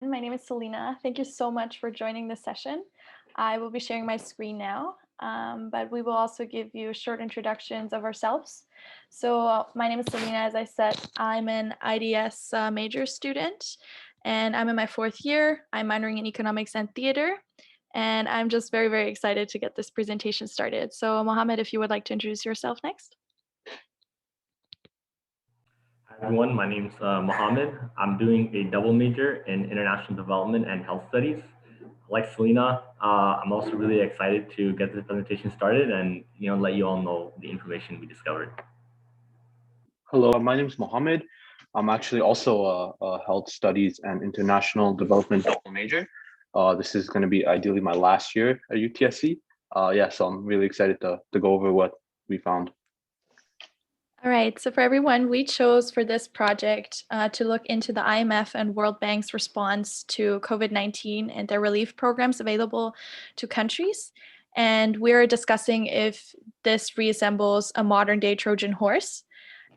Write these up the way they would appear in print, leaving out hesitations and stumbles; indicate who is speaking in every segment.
Speaker 1: My name is Selena. Thank you so much for joining this session. I will be sharing my screen now, but we will also give you short introductions of ourselves. My name is Selena. As I said, I'm an IDS major student, and I'm in my fourth year. I'm minoring in economics and theater, and I'm just very, very excited to get this presentation started. So, Mohammed, if you would like to introduce yourself next.
Speaker 2: Hi everyone, my name is Mohammed. I'm doing a double major in international development and health studies. Like Selena, I'm also really excited to get this presentation started and let you all know the information we discovered.
Speaker 3: Hello, my name is Mohammed. I'm actually also a health studies and international development double major. This is going to be ideally my last year at UTSC. So I'm really excited to go over what we found.
Speaker 1: All right, so for everyone, we chose for this project to look into the IMF and World Bank's response to COVID-19 and their relief programs available to countries. And we're discussing if this reassembles a modern day Trojan horse.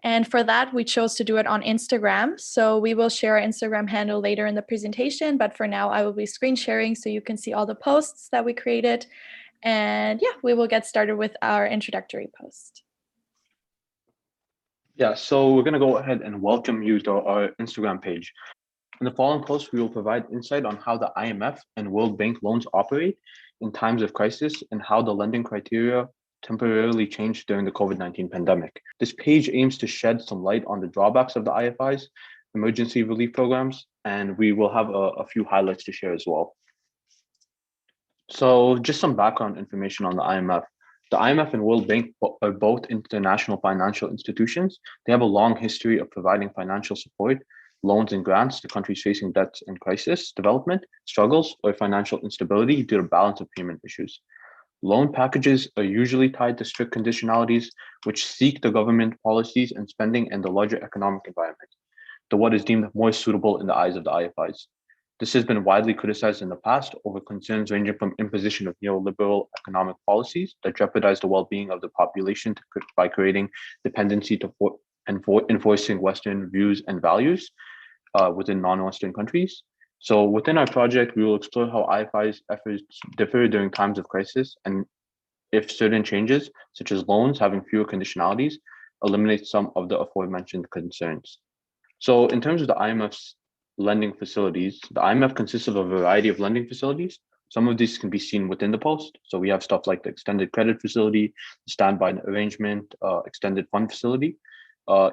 Speaker 1: And for that, we chose to do it on Instagram. So we will share our Instagram handle later in the presentation, but for now, I will be screen sharing so you can see all the posts that we created. And yeah, we will get started with our introductory post.
Speaker 3: Yeah, so we're going to go ahead and welcome you to our Instagram page. In the following post, we will provide insight on how the IMF and World Bank loans operate in times of crisis and how the lending criteria temporarily changed during the COVID-19 pandemic. This page aims to shed some light on the drawbacks of the IFI's emergency relief programs, and we will have a few highlights to share as well. So just some background information on the IMF. The IMF and World Bank are both international financial institutions. They have a long history of providing financial support, loans and grants to countries facing debts and crisis, development, struggles, or financial instability due to balance of payment issues. Loan packages are usually tied to strict conditionalities, which seek the government policies and spending and the larger economic environment, to what is deemed more suitable in the eyes of the IFIs. This has been widely criticized in the past over concerns ranging from imposition of neoliberal economic policies that jeopardize the well-being of the population by creating dependency to enforcing Western views and values within non-Western countries. So within our project, we will explore how IFI's efforts differ during times of crisis and if certain changes, such as loans having fewer conditionalities, eliminate some of the aforementioned concerns. So in terms of the IMF's lending facilities, the IMF consists of a variety of lending facilities. Some of these can be seen within the post. So we have stuff like the extended credit facility, standby arrangement, extended fund facility.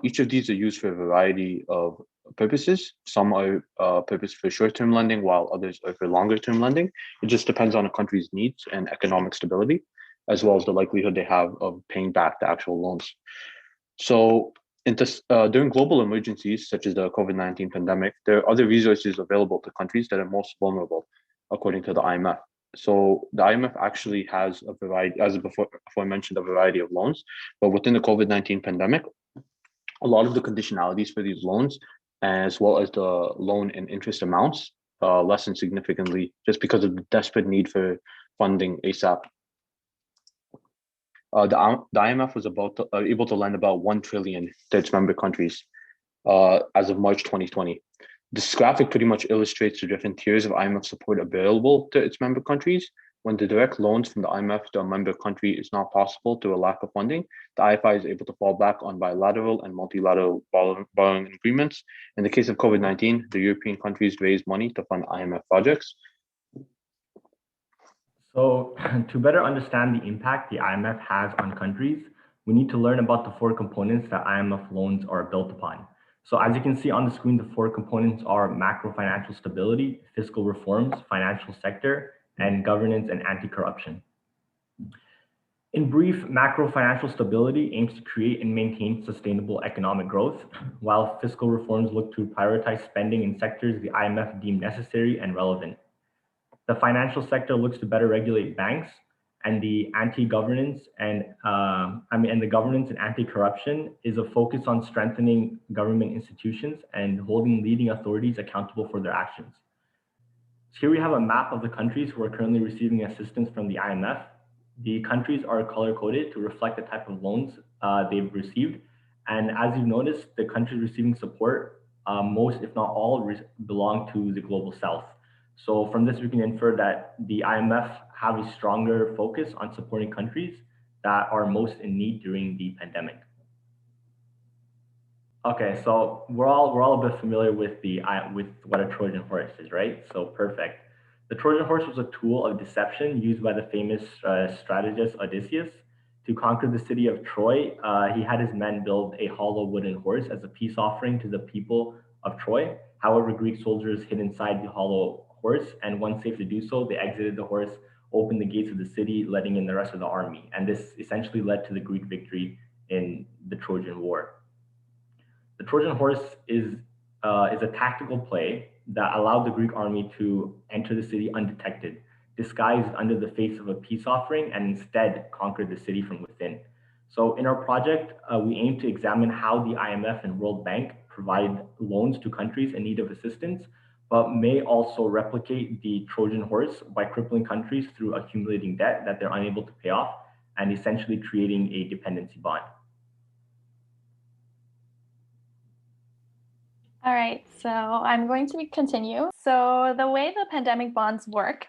Speaker 3: Each of these are used for a variety of purposes. Some are purpose for short-term lending, while others are for longer-term lending. It just depends on a country's needs and economic stability, as well as the likelihood they have of paying back the actual loans. So during global emergencies, such as the COVID-19 pandemic, there are other resources available to countries that are most vulnerable, according to the IMF. So the IMF actually has a variety, as before mentioned, a variety of loans, but within the COVID-19 pandemic, a lot of the conditionalities for these loans, as well as the loan and interest amounts, lessened significantly just because of the desperate need for funding ASAP. The IMF was able to lend about 1 trillion to its member countries as of March 2020. This graphic pretty much illustrates the different tiers of IMF support available to its member countries. When the direct loans from the IMF to a member country is not possible due to a lack of funding, the IFI is able to fall back on bilateral and multilateral borrowing agreements. In the case of COVID-19, the European countries raised money to fund IMF projects.
Speaker 2: So to better understand the impact the IMF has on countries, we need to learn about the four components that IMF loans are built upon. So as you can see on the screen, the four components are macro financial stability, fiscal reforms, financial sector, and governance and anti-corruption. In brief, macro financial stability aims to create and maintain sustainable economic growth, while fiscal reforms look to prioritize spending in sectors the IMF deemed necessary and relevant. The financial sector looks to better regulate banks, and the anti-governance and the governance and anti-corruption is a focus on strengthening government institutions and holding leading authorities accountable for their actions. So here we have a map of the countries who are currently receiving assistance from the IMF. The countries are color-coded to reflect the type of loans they've received. And as you've noticed, the countries receiving support most, if not all, belong to the global south. So from this, we can infer that the IMF have a stronger focus on supporting countries that are most in need during the pandemic. Okay, so we're all a bit familiar with with what a Trojan horse is, right? So perfect. The Trojan horse was a tool of deception used by the famous strategist Odysseus to conquer the city of Troy. He had his men build a hollow wooden horse as a peace offering to the people of Troy. However, Greek soldiers hid inside the hollow horse, and once safe to do so, they exited the horse, opened the gates of the city, letting in the rest of the army. And this essentially led to the Greek victory in the Trojan War. The Trojan horse is a tactical play that allowed the Greek army to enter the city undetected, disguised under the face of a peace offering, and instead conquered the city from within. So, in our project, we aim to examine how the IMF and World Bank provide loans to countries in need of assistance, but may also replicate the Trojan horse by crippling countries through accumulating debt that they're unable to pay off and essentially creating a dependency bond.
Speaker 1: All right, so I'm going to continue. So the way the pandemic bonds work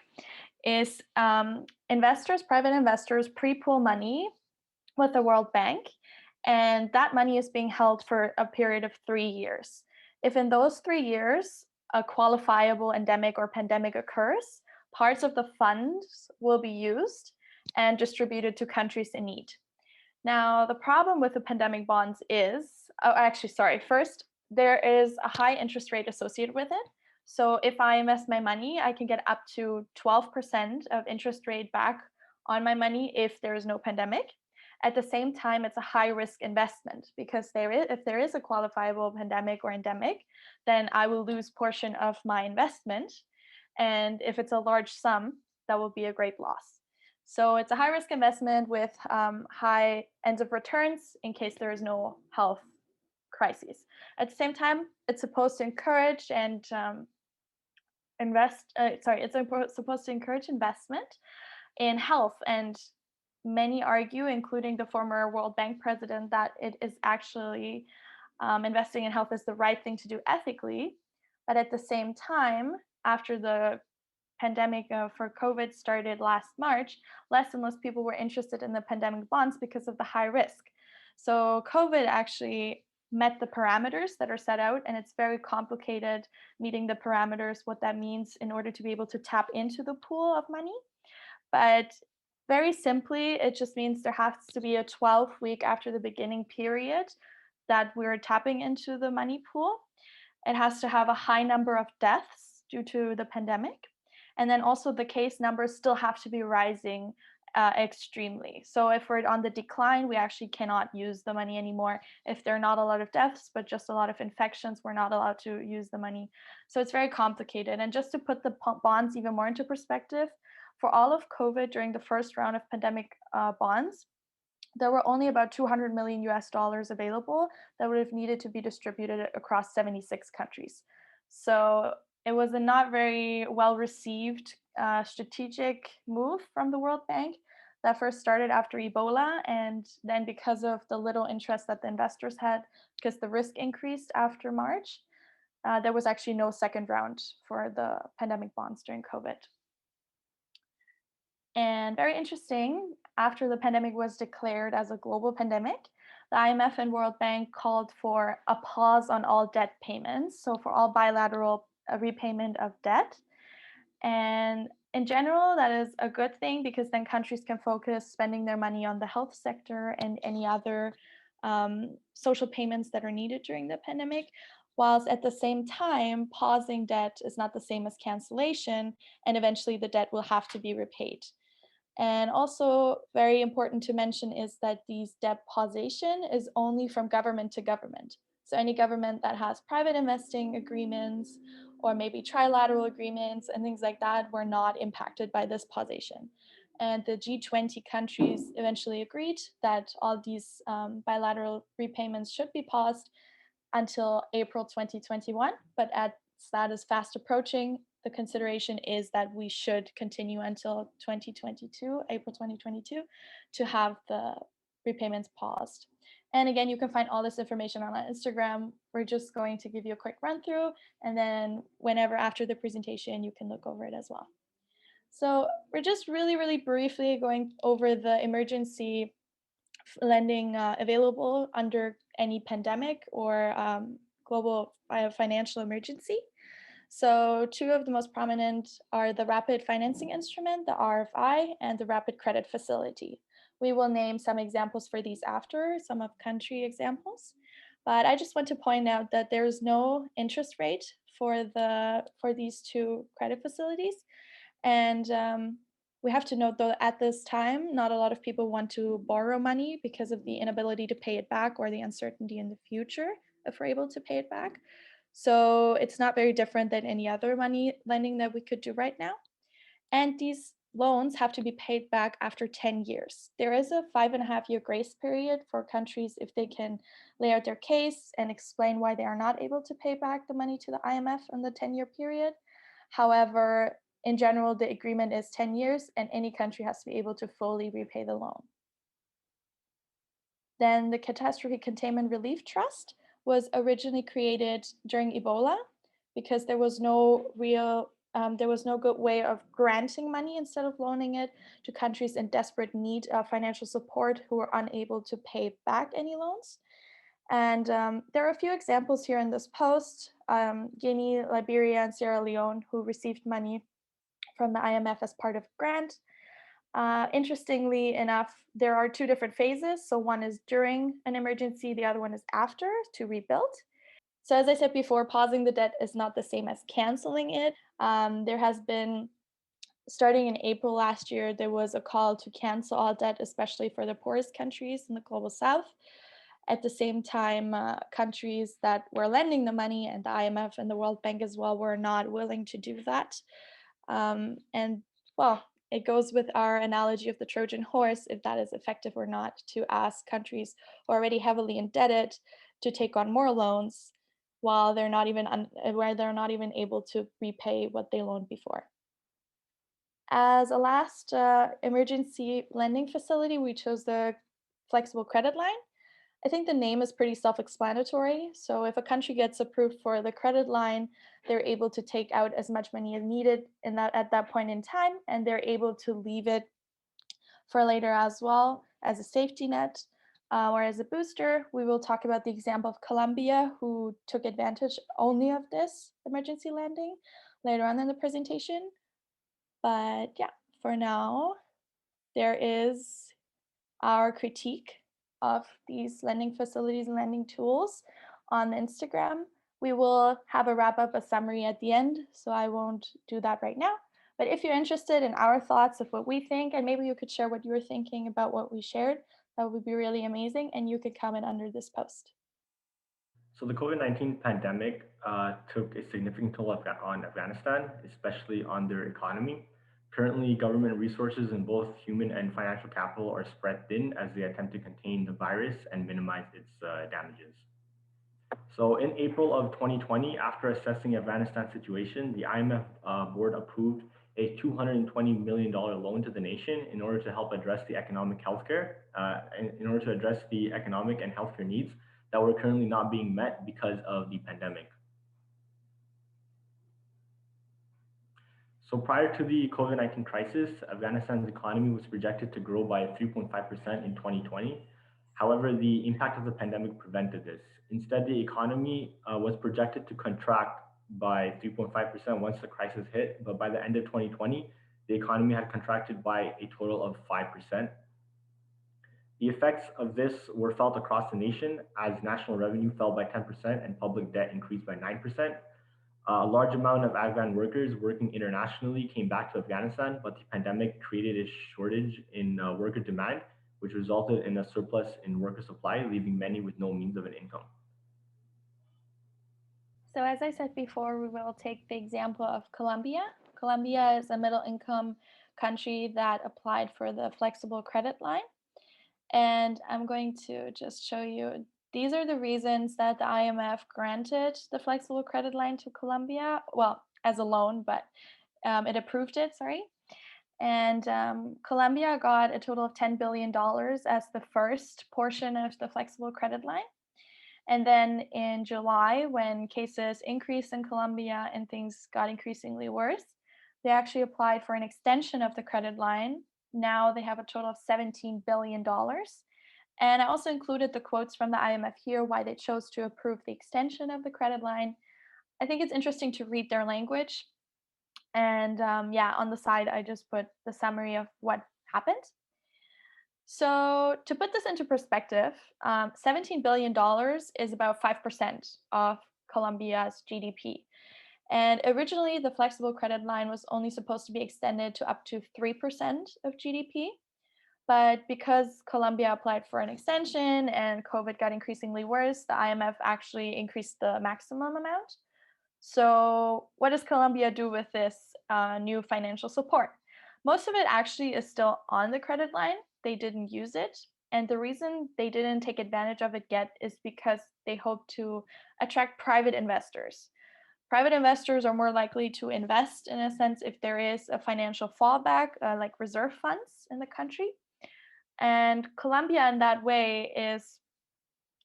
Speaker 1: is private investors pre-pool money with the World Bank, and that money is being held for a period of 3 years. If in those 3 years a qualifiable endemic or pandemic occurs, parts of the funds will be used and distributed to countries in need. Now, the problem with the pandemic bonds is, first, there is a high interest rate associated with it. So if I invest my money, I can get up to 12% of interest rate back on my money if there is no pandemic. At the same time, it's a high risk investment because if there is a qualifiable pandemic or endemic, then I will lose portion of my investment. And if it's a large sum, that will be a great loss. So it's a high risk investment with high ends of returns in case there is no health crises. At the same time, it's supposed to encourage and supposed to encourage investment in health. And many argue, including the former World Bank president, that it is actually investing in health is the right thing to do ethically. But at the same time, after the pandemic for COVID started last March, less and less people were interested in the pandemic bonds because of the high risk. So COVID actually met the parameters that are set out, and it's very complicated meeting the parameters, what that means in order to be able to tap into the pool of money. But very simply, it just means there has to be a 12-week after the beginning period that we're tapping into the money pool. It has to have a high number of deaths due to the pandemic. And then also the case numbers still have to be rising extremely. So if we're on the decline, we actually cannot use the money anymore. If there are not a lot of deaths, but just a lot of infections, we're not allowed to use the money. So it's very complicated. And just to put the bonds even more into perspective, for all of COVID during the first round of pandemic bonds, there were only about 200 million US dollars available that would have needed to be distributed across 76 countries. So it was a not very well received strategic move from the World Bank that first started after Ebola. And then because of the little interest that the investors had, because the risk increased after March, there was actually no second round for the pandemic bonds during COVID. And very interesting, after the pandemic was declared as a global pandemic, the IMF and World Bank called for a pause on all debt payments, so for all bilateral repayment of debt. And in general, that is a good thing because then countries can focus spending their money on the health sector and any other social payments that are needed during the pandemic. Whilst at the same time, pausing debt is not the same as cancellation, and eventually the debt will have to be repaid. And also very important to mention is that these debt pausation is only from government to government. So any government that has private investing agreements or maybe trilateral agreements and things like that were not impacted by this pausation. And the G20 countries eventually agreed that all these bilateral repayments should be paused until April 2021, but as that is fast approaching, the consideration is that we should continue until 2022, April 2022, to have the repayments paused. And again, you can find all this information on our Instagram. We're just going to give you a quick run through, and then whenever after the presentation, you can look over it as well. So we're just really briefly going over the emergency lending available under any pandemic or global financial emergency. So two of the most prominent are the Rapid Financing Instrument, the RFI, and the Rapid Credit Facility. We will name some examples for these after, some of country examples. But I just want to point out that there's no interest rate for these two credit facilities. And we have to note, though, at this time, not a lot of people want to borrow money because of the inability to pay it back or the uncertainty in the future if we're able to pay it back. So it's not very different than any other money lending that we could do right now. And these loans have to be paid back after 10 years. There is a 5.5-year grace period for countries if they can lay out their case and explain why they are not able to pay back the money to the IMF in the 10-year period. However, in general, the agreement is 10 years and any country has to be able to fully repay the loan. Then the Catastrophe Containment Relief Trust was originally created during Ebola because there was no good way of granting money instead of loaning it to countries in desperate need of financial support who were unable to pay back any loans. And there are a few examples here in this post, Guinea, Liberia, and Sierra Leone, who received money from the IMF as part of a grant. Interestingly enough, there are two different phases. So one is during an emergency, the other one is after to rebuild. So as I said before, pausing the debt is not the same as canceling it. There has been, starting in April last year, there was a call to cancel all debt, especially for the poorest countries in the global south. At the same time, countries that were lending the money, and the IMF and the World Bank as well, were not willing to do that. And well, it goes with our analogy of the Trojan horse, if that is effective or not, to ask countries who are already heavily indebted to take on more loans while they're not even able to repay what they loaned before. As a last emergency lending facility, we chose the flexible credit line. I think the name is pretty self-explanatory. So if a country gets approved for the credit line, they're able to take out as much money as needed at that point in time, and they're able to leave it for later as well as a safety net or as a booster. We will talk about the example of Colombia, who took advantage only of this emergency lending later on in the presentation. But yeah, for now, there is our critique of these lending facilities and lending tools on Instagram. We will have a wrap up, a summary at the end, so I won't do that right now. But if you're interested in our thoughts of what we think, and maybe you could share what you're thinking about what we shared, that would be really amazing, and you could comment under this post.
Speaker 2: So the COVID-19 pandemic took a significant toll on Afghanistan, especially on their economy. Currently, government resources in both human and financial capital are spread thin as they attempt to contain the virus and minimize its damages. So in April of 2020, after assessing Afghanistan's situation, the IMF board approved a $220 million loan to the nation in order to help address the economic and healthcare needs that were currently not being met because of the pandemic. So prior to the COVID-19 crisis, Afghanistan's economy was projected to grow by 3.5% in 2020. However, the impact of the pandemic prevented this. Instead, the economy was projected to contract by 3.5% once the crisis hit, but by the end of 2020, the economy had contracted by a total of 5%. The effects of this were felt across the nation as national revenue fell by 10% and public debt increased by 9%. A large amount of Afghan workers working internationally came back to Afghanistan, but the pandemic created a shortage in worker demand, which resulted in a surplus in worker supply, leaving many with no means of an income.
Speaker 1: So as I said before, we will take the example of Colombia. Colombia is a middle income country that applied for the flexible credit line. And I'm going to just show you, these are the reasons that the IMF granted the flexible credit line to Colombia, well, as a loan, but it approved it, sorry. And Colombia got a total of $10 billion as the first portion of the flexible credit line. And then in July, when cases increased in Colombia and things got increasingly worse, they actually applied for an extension of the credit line. Now they have a total of $17 billion. And I also included the quotes from the IMF here, why they chose to approve the extension of the credit line. I think it's interesting to read their language. And yeah, on the side, I just put the summary of what happened. So to put this into perspective, $17 billion is about 5% of Colombia's GDP. And originally, the flexible credit line was only supposed to be extended to up to 3% of GDP. But because Colombia applied for an extension and COVID got increasingly worse, the IMF actually increased the maximum amount. So, what does Colombia do with this new financial support? Most of it actually is still on the credit line. They didn't use it. And the reason they didn't take advantage of it yet is because they hope to attract private investors. Private investors are more likely to invest, in a sense, if there is a financial fallback, like reserve funds in the country. And Colombia, in that way, is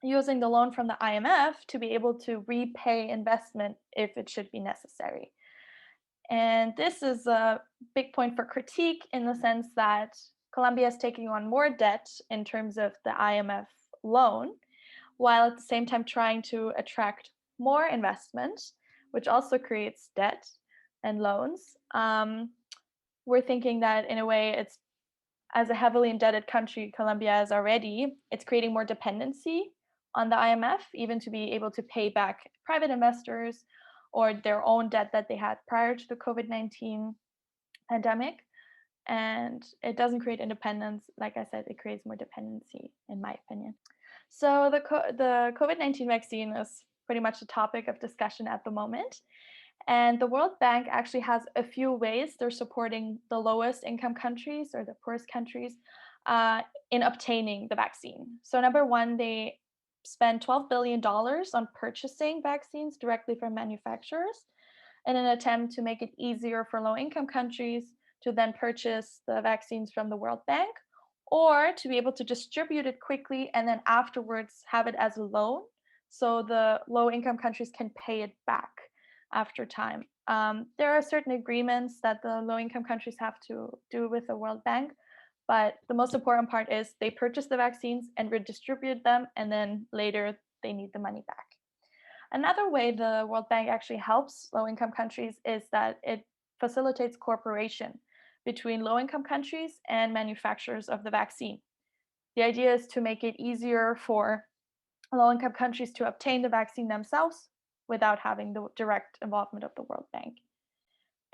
Speaker 1: using the loan from the IMF to be able to repay investment if it should be necessary. And this is a big point for critique in the sense that Colombia is taking on more debt in terms of the IMF loan, while at the same time trying to attract more investment, which also creates debt and loans. We're thinking that in a way, it's as a heavily indebted country, Colombia is already, it's creating more dependency on the IMF, even to be able to pay back private investors or their own debt that they had prior to the COVID-19 pandemic. And it doesn't create independence. Like I said, it creates more dependency, in my opinion. So the COVID-19 vaccine is pretty much the topic of discussion at the moment. And the World Bank actually has a few ways they're supporting the lowest income countries or the poorest countries in obtaining the vaccine. So number one, they spend $12 billion on purchasing vaccines directly from manufacturers in an attempt to make it easier for low income countries to then purchase the vaccines from the World Bank, or to be able to distribute it quickly and then afterwards have it as a loan so the low income countries can pay it back after time. There are certain agreements that the low income countries have to do with the World Bank, but the most important part is they purchase the vaccines and redistribute them, and then later they need the money back. Another way the World Bank actually helps low income countries is that it facilitates cooperation between low income countries and manufacturers of the vaccine. The idea is to make it easier for low income countries to obtain the vaccine themselves without having the direct involvement of the World Bank.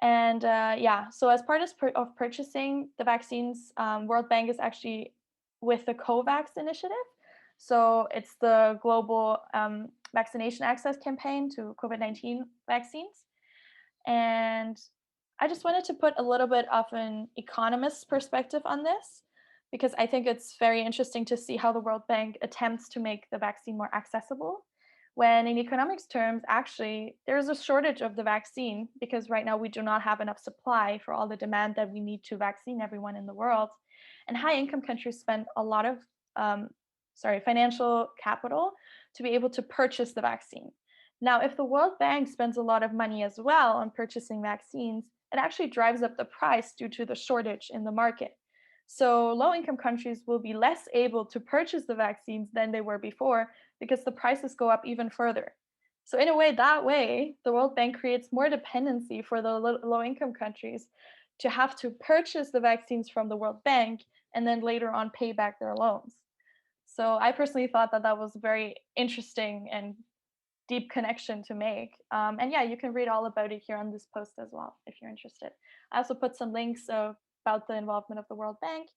Speaker 1: And yeah, so as part of purchasing the vaccines, World Bank is actually with the COVAX initiative. So it's the global vaccination access campaign to COVID-19 vaccines. And I just wanted to put a little bit of an economist's perspective on this, because I think it's very interesting to see how the World Bank attempts to make the vaccine more accessible, when in economics terms, actually, there's a shortage of the vaccine because right now we do not have enough supply for all the demand that we need to vaccine everyone in the world. And high income countries spend a lot of financial capital to be able to purchase the vaccine. Now, if the World Bank spends a lot of money as well on purchasing vaccines, it actually drives up the price due to the shortage in the market. So low-income countries will be less able to purchase the vaccines than they were before because the prices go up even further. So in a way, that way, the World Bank creates more dependency for the low-income countries to have to purchase the vaccines from the World Bank and then later on pay back their loans. So I personally thought that that was a very interesting and deep connection to make. And yeah, you can read all about it here on this post as well, if you're interested. I also put some links about the involvement of the World Bank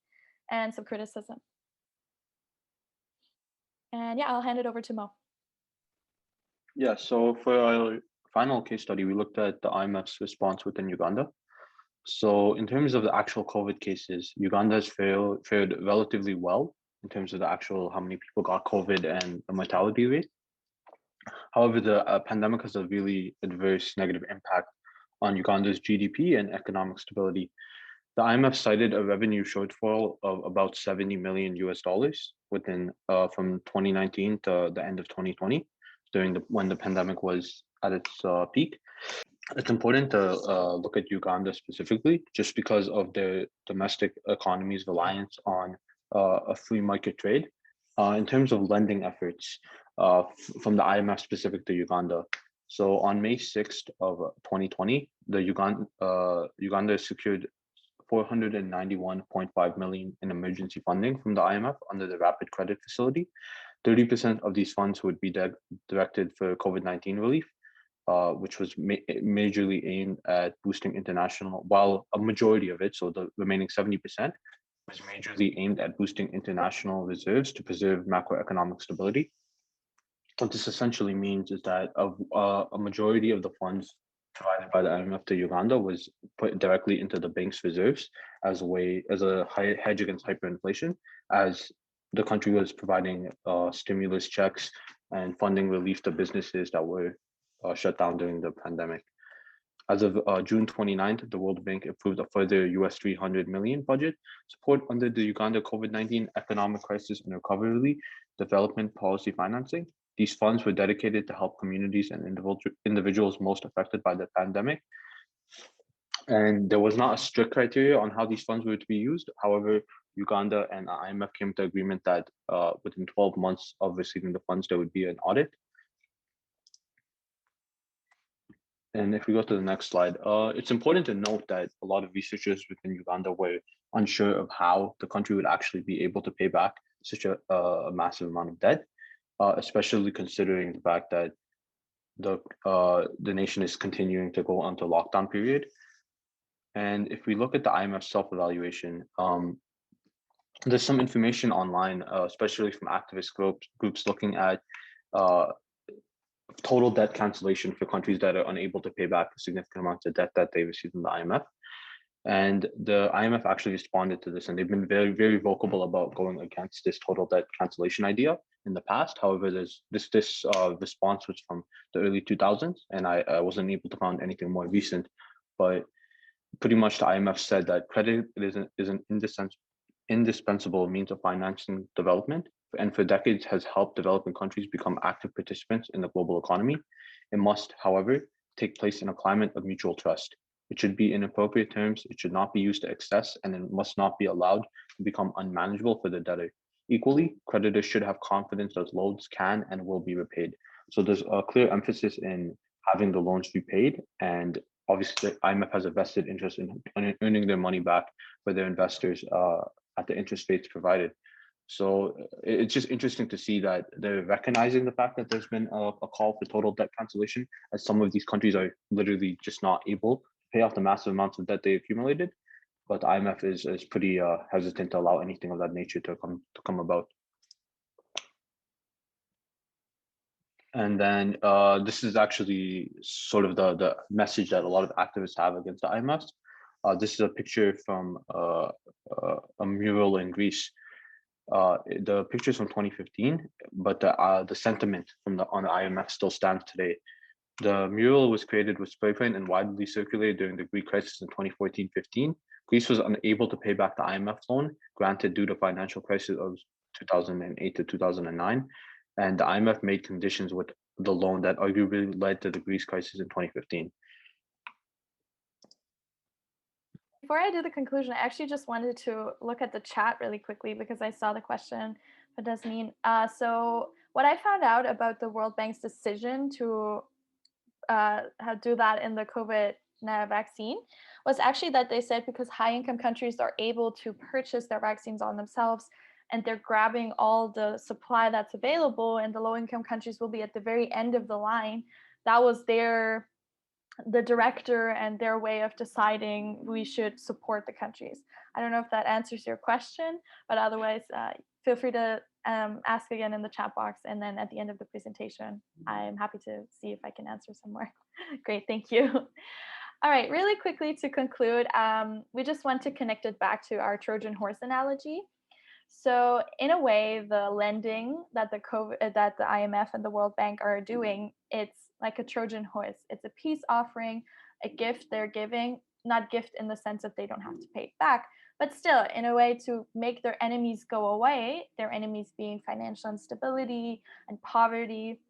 Speaker 1: and some criticism. And yeah, I'll hand it over to Mo.
Speaker 3: Yeah, so for our final case study, we looked at the IMF's response within Uganda. So in terms of the actual COVID cases, Uganda has fared relatively well in terms of the actual how many people got COVID and the mortality rate. However, the pandemic has a really adverse negative impact on Uganda's GDP and economic stability. The IMF cited a revenue shortfall of about 70 million US dollars within from 2019 to the end of 2020, when the pandemic was at its peak. It's important to look at Uganda specifically, just because of the domestic economy's reliance on a free market trade. In terms of lending efforts from the IMF specific to Uganda, so on May 6th of 2020, Uganda secured 491.5 million in emergency funding from the IMF under the Rapid Credit Facility. 30% of these funds would be directed for COVID-19 relief, which was majorly aimed at boosting international, while a majority of it, so the remaining 70%, was majorly aimed at boosting international reserves to preserve macroeconomic stability. What this essentially means is that a majority of the funds provided by the IMF to Uganda was put directly into the bank's reserves as a hedge against hyperinflation, as the country was providing stimulus checks and funding relief to businesses that were shut down during the pandemic. As of June 29th, the World Bank approved a further US 300 million budget support under the Uganda COVID-19 Economic Crisis and Recovery Development Policy Financing. These funds were dedicated to help communities and individuals most affected by the pandemic. And there was not a strict criteria on how these funds were to be used. However, Uganda and IMF came to agreement that within 12 months of receiving the funds, there would be an audit. And if we go to the next slide, it's important to note that a lot of researchers within Uganda were unsure of how the country would actually be able to pay back such a massive amount of debt, especially considering the fact that the nation is continuing to go onto lockdown period. And if we look at the IMF self-evaluation, there's some information online, especially from activist groups looking at total debt cancellation for countries that are unable to pay back significant amounts of debt that they received from the IMF. And the IMF actually responded to this, and they've been very, very vocal about going against this total debt cancellation idea in the past. However, this response was from the early 2000s, and I wasn't able to find anything more recent. But pretty much the IMF said that credit is an indispensable means of financing development, and for decades has helped developing countries become active participants in the global economy. It must, however, take place in a climate of mutual trust. It should be in appropriate terms, it should not be used to excess, and it must not be allowed to become unmanageable for the debtor. Equally, creditors should have confidence that loans can and will be repaid. So there's a clear emphasis in having the loans repaid, and obviously the IMF has a vested interest in earning their money back for their investors at the interest rates provided. So it's just interesting to see that they're recognizing the fact that there's been a call for total debt cancellation, as some of these countries are literally just not able to pay off the massive amounts of debt they accumulated. But the IMF is pretty hesitant to allow anything of that nature to come about. And then this is actually sort of the message that a lot of activists have against the IMF. This is a picture from a mural in Greece. The picture is from 2015, but the sentiment on the IMF still stands today. The mural was created with spray paint and widely circulated during the Greek crisis in 2014-15. Greece was unable to pay back the IMF loan granted due to financial crisis of 2008 to 2009, and the IMF made conditions with the loan that arguably led to the Greece crisis in 2015.
Speaker 1: Before I do the conclusion, I actually just wanted to look at the chat really quickly because I saw the question. What does mean? So what I found out about the World Bank's decision to do that in the COVID vaccine was actually that they said because high-income countries are able to purchase their vaccines on themselves, and they're grabbing all the supply that's available, and the low-income countries will be at the very end of the line. That was the director and their way of deciding we should support the countries. I don't know if that answers your question, but otherwise feel free to ask again in the chat box, and then at the end of the presentation I'm happy to see if I can answer some more. Great, thank you. All right, really quickly to conclude, we just want to connect it back to our Trojan horse analogy. So in a way, the lending that the IMF and the World Bank are doing, it's like a Trojan horse. It's a peace offering, a gift they're giving not gift in the sense that they don't have to pay it back, but still in a way to make their enemies go away, their enemies being financial instability and poverty.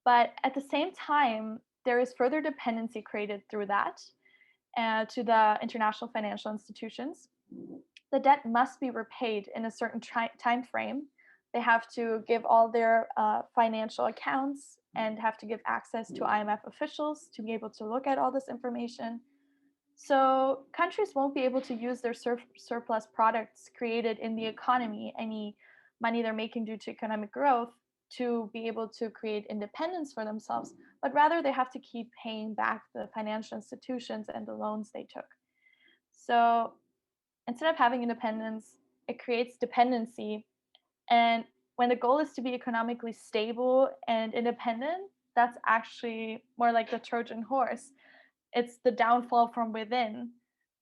Speaker 1: But at the same time, there is further dependency created through that to the international financial institutions. The debt must be repaid in a certain time frame. They have to give all their financial accounts and have to give access to IMF officials to be able to look at all this information. So countries won't be able to use their surplus products created in the economy, any money they're making due to economic growth, to be able to create independence for themselves, but rather they have to keep paying back the financial institutions and the loans they took. So instead of having independence, it creates dependency. And when the goal is to be economically stable and independent, that's actually more like the Trojan horse. It's the downfall from within.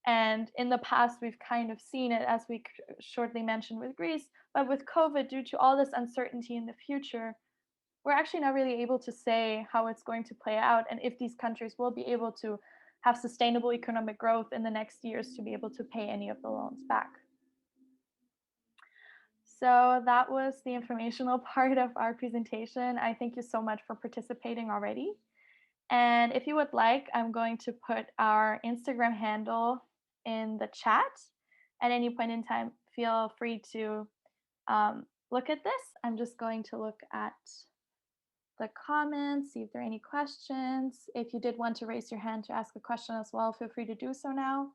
Speaker 1: And in the past, we've kind of seen it, as we shortly mentioned with Greece, but with COVID, due to all this uncertainty in the future, we're actually not really able to say how it's going to play out and if these countries will be able to have sustainable economic growth in the next years to be able to pay any of the loans back. So that was the informational part of our presentation. I thank you so much for participating already. And if you would like, I'm going to put our Instagram handle in the chat. At any point in time, feel free to look at this. I'm just going to look at the comments, see if there are any questions. If you did want to raise your hand to ask a question as well, feel free to do so now.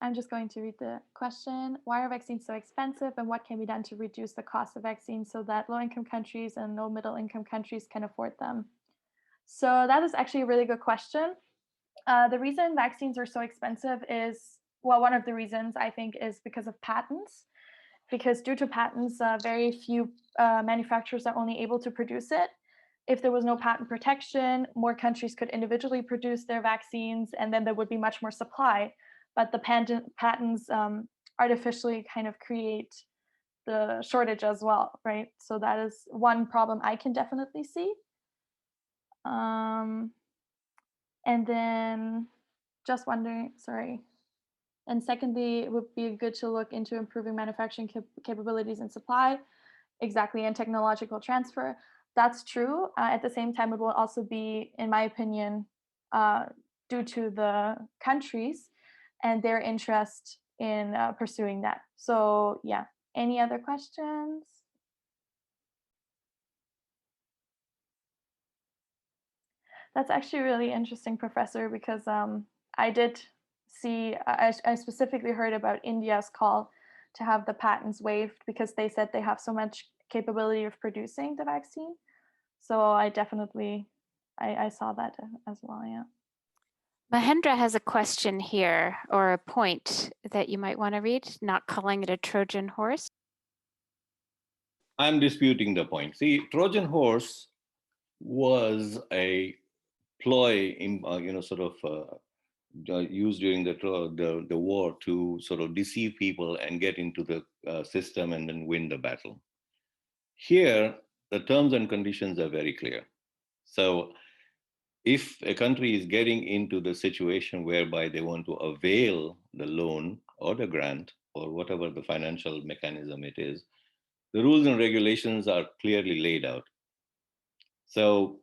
Speaker 1: I'm just going to read the question. Why are vaccines so expensive, and what can be done to reduce the cost of vaccines so that low-income countries and low middle-income countries can afford them? So that is actually a really good question. The reason vaccines are so expensive is, well, one of the reasons I think is because of patents. Because due to patents, very few manufacturers are only able to produce it. If there was no patent protection, more countries could individually produce their vaccines, and then there would be much more supply. But the patents artificially kind of create the shortage as well, right? So that is one problem I can definitely see. And then just wondering, sorry. And secondly, it would be good to look into improving manufacturing capabilities and supply, exactly, and technological transfer. That's true. At the same time, it will also be, in my opinion, due to the countries and their interest in pursuing that. So yeah, any other questions? That's actually really interesting, Professor, because I did see, I specifically heard about India's call to have the patents waived because they said they have so much capability of producing the vaccine. So I definitely, I saw that as well, yeah.
Speaker 4: Mahendra has a question here, or a point that you might want to read, not calling it a Trojan horse.
Speaker 5: I'm disputing the point. See, Trojan horse was a ploy in, used during the war to sort of deceive people and get into the system and then win the battle. Here, the terms and conditions are very clear. So if a country is getting into the situation whereby they want to avail the loan or the grant or whatever the financial mechanism it is, the rules and regulations are clearly laid out. So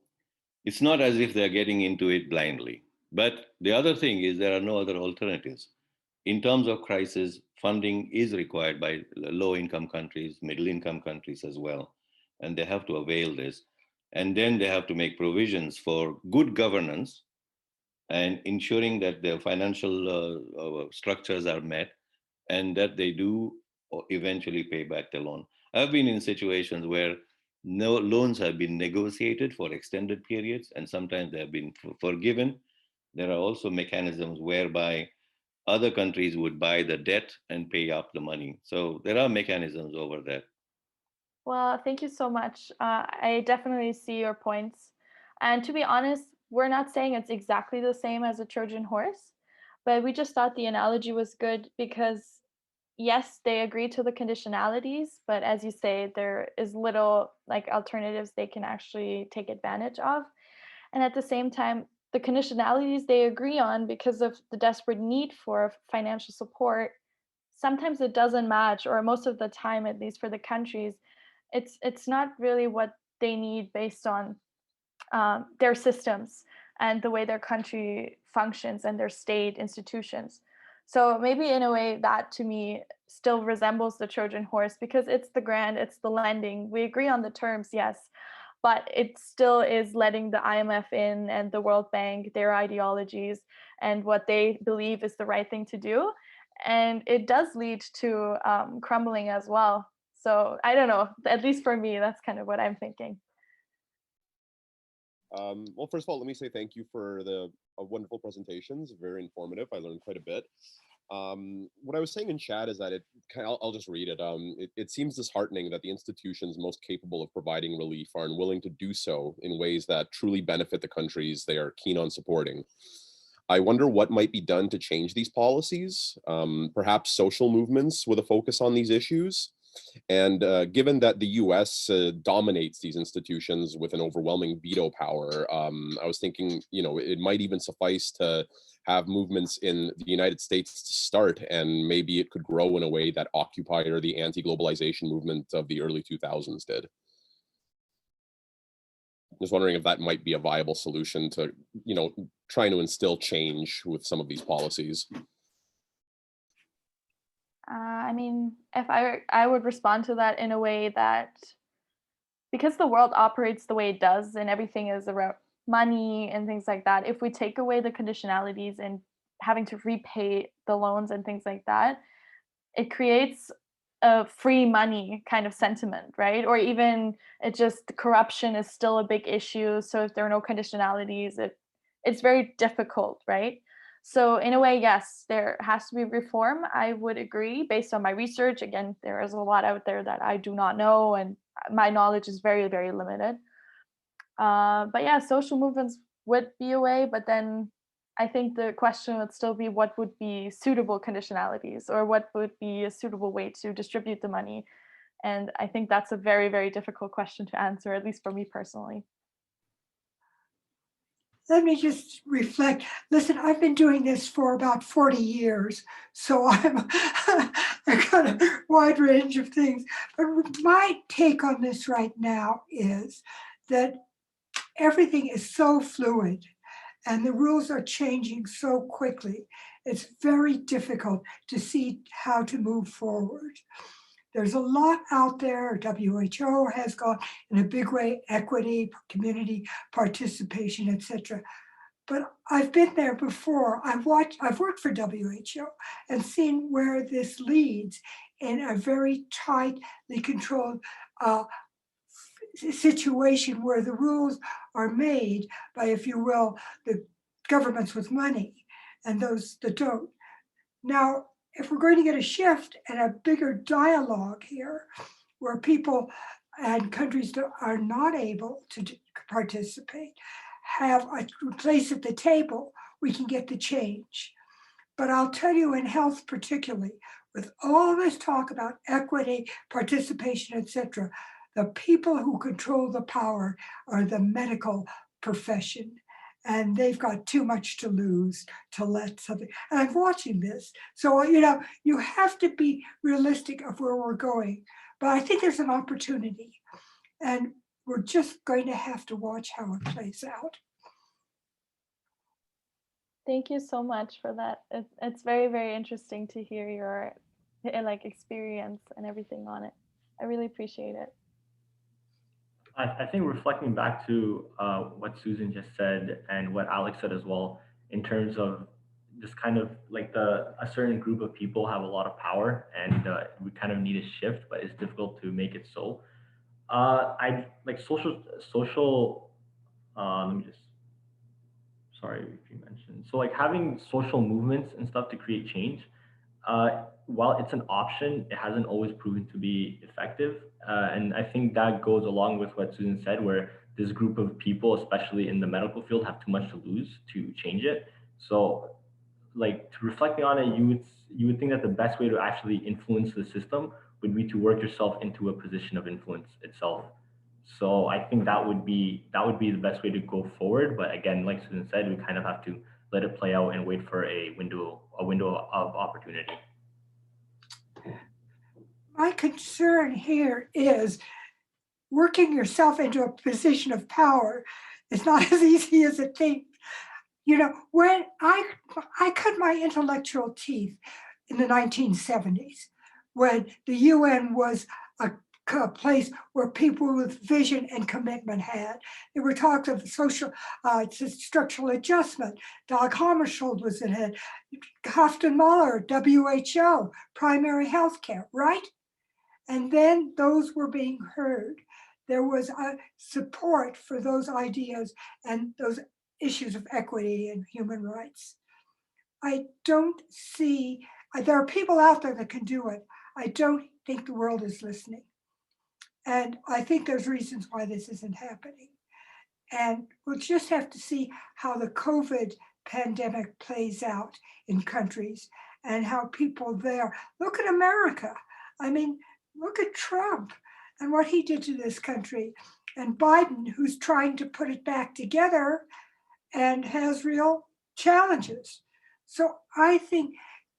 Speaker 5: it's not as if they're getting into it blindly. But the other thing is there are no other alternatives. In terms of crisis, funding is required by low-income countries, middle-income countries as well, and they have to avail this. And then they have to make provisions for good governance and ensuring that their financial structures are met and that they do eventually pay back the loan. I've been in situations where no loans have been negotiated for extended periods, and sometimes they have been forgiven. There are also mechanisms whereby other countries would buy the debt and pay up the money. So there are mechanisms over there.
Speaker 1: Well, thank you so much. I definitely see your points. And to be honest, we're not saying it's exactly the same as a Trojan horse, but we just thought the analogy was good because, yes, they agree to the conditionalities, but as you say, there is little like alternatives they can actually take advantage of. And at the same time, the conditionalities they agree on because of the desperate need for financial support, sometimes it doesn't match, or most of the time, at least for the countries, it's not really what they need based on their systems and the way their country functions and their state institutions. So maybe in a way that to me still resembles the Trojan horse, because it's the grant, it's the lending. We agree on the terms, yes, but it still is letting the IMF in and the World Bank, their ideologies and what they believe is the right thing to do. And it does lead to crumbling as well. So I don't know, at least for me, that's kind of what I'm thinking.
Speaker 6: Well, first of all, let me say thank you for the wonderful presentations. Very informative. I learned quite a bit. What I was saying in chat is that I'll just read it. It seems disheartening that the institutions most capable of providing relief are unwilling to do so in ways that truly benefit the countries they are keen on supporting. I wonder what might be done to change these policies, perhaps social movements with a focus on these issues. And given that the US dominates these institutions with an overwhelming veto power, I was thinking, it might even suffice to have movements in the United States to start, and maybe it could grow in a way that Occupy or the anti-globalization movement of the early 2000s did. Just wondering if that might be a viable solution to, trying to instill change with some of these policies.
Speaker 1: I mean, if I would respond to that in a way that, because the world operates the way it does and everything is around money and things like that, if we take away the conditionalities and having to repay the loans and things like that, it creates a free money kind of sentiment, right? Or even corruption is still a big issue. So if there are no conditionalities, it's very difficult, right? So in a way, yes, there has to be reform. I would agree based on my research. Again, there is a lot out there that I do not know, and my knowledge is very, very limited. But yeah, social movements would be a way, but then I think the question would still be what would be suitable conditionalities, or what would be a suitable way to distribute the money. And I think that's a very, very difficult question to answer, at least for me personally.
Speaker 7: Let me just reflect. Listen, I've been doing this for about 40 years, so I've got a wide range of things. But my take on this right now is that everything is so fluid and the rules are changing so quickly. It's very difficult to see how to move forward. There's a lot out there. WHO has gone in a big way, equity, community participation, etc. But I've been there before. I've worked for WHO and seen where this leads in a very tightly controlled situation where the rules are made by, if you will, the governments with money and those that don't. Now, if we're going to get a shift and a bigger dialogue here, where people and countries that are not able to participate have a place at the table, we can get the change. But I'll tell you, in health particularly, with all this talk about equity, participation, etc., the people who control the power are the medical profession. And they've got too much to lose to let something. And I'm watching this. So, you have to be realistic of where we're going. But I think there's an opportunity. And we're just going to have to watch how it plays out.
Speaker 1: Thank you so much for that. It's very, very interesting to hear your experience and everything on it. I really appreciate it.
Speaker 2: I think reflecting back to what Susan just said and what Alex said as well, in terms of just kind of like a certain group of people have a lot of power, and we kind of need a shift, but it's difficult to make it so. I like social. Let me just. Sorry if you mentioned. So like having social movements and stuff to create change, while it's an option, it hasn't always proven to be effective. And I think that goes along with what Susan said, where this group of people, especially in the medical field, have too much to lose to change it. So like, to reflecting on it, you would think that the best way to actually influence the system would be to work yourself into a position of influence itself. So I think that would be the best way to go forward. But again, like Susan said, we kind of have to let it play out and wait for a window of opportunity.
Speaker 7: My concern here is working yourself into a position of power is not as easy as it thinks. You know, when I cut my intellectual teeth in the 1970s, when the UN was a place where people with vision and commitment had. There were talks of social structural adjustment. Dag Hammarskjöld was in it. Houghton Muller, WHO, primary health care, right? And then those were being heard. There was a support for those ideas and those issues of equity and human rights. I don't see, there are people out there that can do it. I don't think the world is listening. And I think there's reasons why this isn't happening. And we'll just have to see how the COVID pandemic plays out in countries and how people there look at America. I mean, look at Trump and what he did to this country, and Biden, who's trying to put it back together and has real challenges. So I think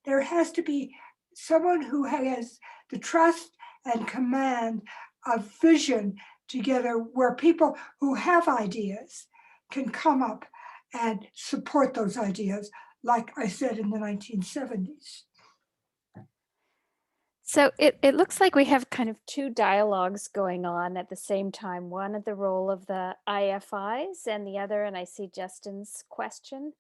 Speaker 7: there has to be someone who has the trust and command of vision together, where people who have ideas can come up and support those ideas, like I said in the 1970s.
Speaker 4: So it looks like we have kind of two dialogues going on at the same time. One at the role of the IFIs and the other, and I see Justin's question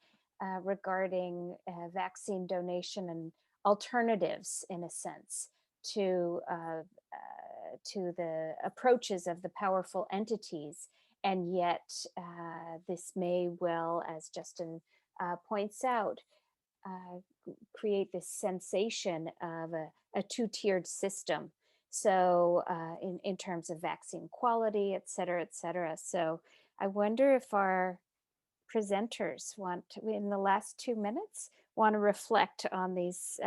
Speaker 4: regarding vaccine donation and alternatives, in a sense, to the approaches of the powerful entities. And yet this may well, as Justin points out, create this sensation of a two-tiered system. So in terms of vaccine quality, et cetera, et cetera. So I wonder if our presenters want to, in the last 2 minutes, want to reflect on these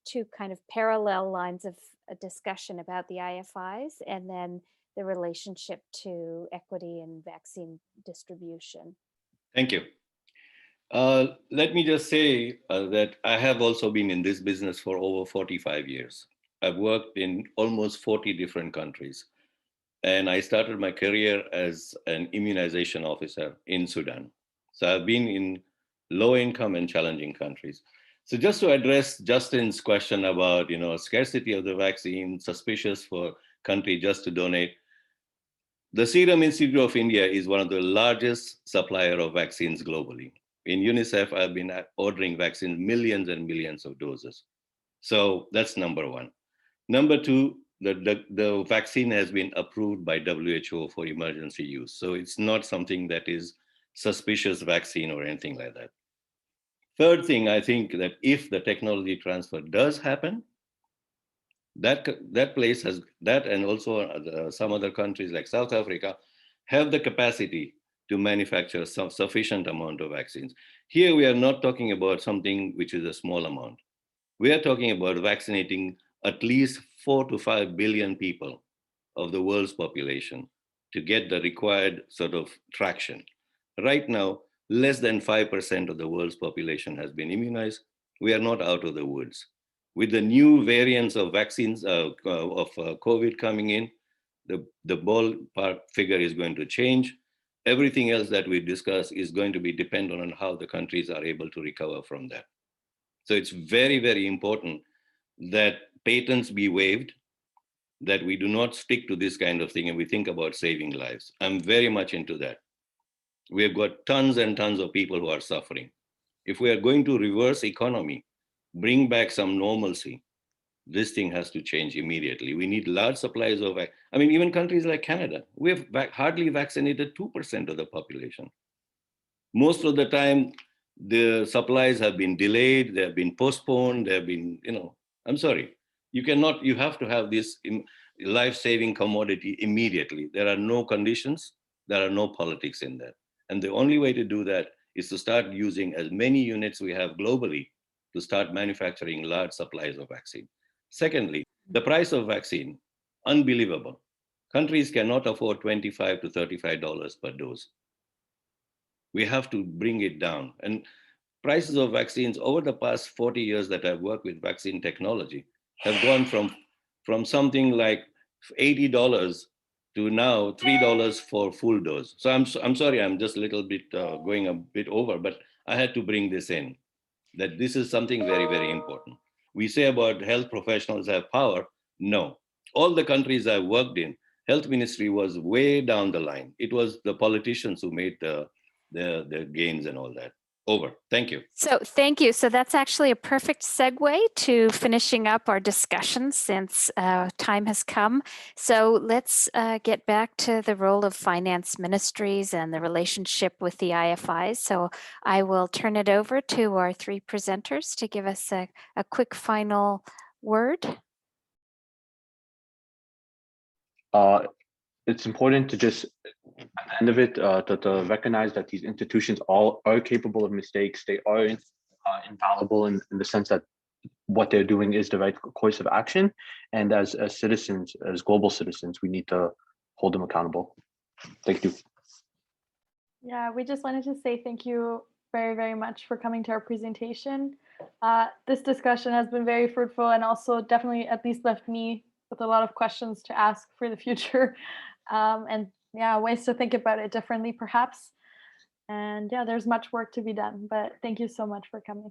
Speaker 4: two kind of parallel lines of a discussion about the IFIs and then the relationship to equity and vaccine distribution.
Speaker 5: Thank you. Let me just say that I have also been in this business for over 45 years. I've worked in almost 40 different countries. And I started my career as an immunization officer in Sudan. So I've been in low income and challenging countries. So just to address Justin's question about, scarcity of the vaccine, suspicious for country just to donate, the Serum Institute of India is one of the largest supplier of vaccines globally. In UNICEF, I've been ordering vaccines, millions and millions of doses. So that's number one. Number two, the vaccine has been approved by WHO for emergency use. So it's not something that is suspicious vaccine or anything like that. Third thing, I think that if the technology transfer does happen, that place has, that and also some other countries like South Africa have the capacity to manufacture some sufficient amount of vaccines. Here we are not talking about something which is a small amount. We are talking about vaccinating at least 4 to 5 billion people of the world's population to get the required sort of traction. Right now, less than 5% of the world's population has been immunized. We are not out of the woods. With the new variants of vaccines of COVID coming in, the ballpark figure is going to change. Everything else that we discuss is going to be dependent on how the countries are able to recover from that. So it's very, very important that patents be waived, that we do not stick to this kind of thing and we think about saving lives. I'm very much into that. We have got tons and tons of people who are suffering. If we are going to reverse economy, bring back some normalcy, this thing has to change immediately. We need large supplies of, even countries like Canada, we have hardly vaccinated 2% of the population. Most of the time, the supplies have been delayed, they have been postponed, they have been, I'm sorry. You have to have this life-saving commodity immediately. There are no conditions, there are no politics in that. And the only way to do that is to start using as many units we have globally to start manufacturing large supplies of vaccine. Secondly, the price of vaccine, unbelievable. Countries cannot afford $25 to $35 per dose. We have to bring it down. And prices of vaccines over the past 40 years that I've worked with vaccine technology have gone from something like $80 to now $3 for full dose. So I'm sorry, I'm just a little bit going a bit over, but I had to bring this in, that this is something very, very important. We say about health professionals have power. No, all the countries I've worked in, health ministry was way down the line. It was the politicians who made the gains and all that. Over. Thank you.
Speaker 4: So thank you. So that's actually a perfect segue to finishing up our discussion since time has come. So let's get back to the role of finance ministries and the relationship with the IFIs. So I will turn it over to our three presenters to give us a quick final word.
Speaker 3: It's important to just, at the end of it, to recognize that these institutions all are capable of mistakes. They are infallible in the sense that what they're doing is the right course of action. And as citizens, as global citizens, we need to hold them accountable. Thank you.
Speaker 1: Yeah, we just wanted to say thank you very, very much for coming to our presentation. This discussion has been very fruitful and also definitely at least left me with a lot of questions to ask for the future. And yeah, ways to think about it differently perhaps. And yeah, there's much work to be done, but thank you so much for coming.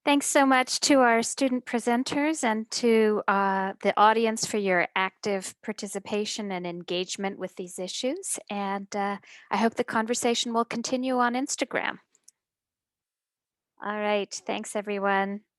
Speaker 4: Thanks so much to our student presenters and to the audience for your active participation and engagement with these issues. And I hope the conversation will continue on Instagram. All right, thanks everyone.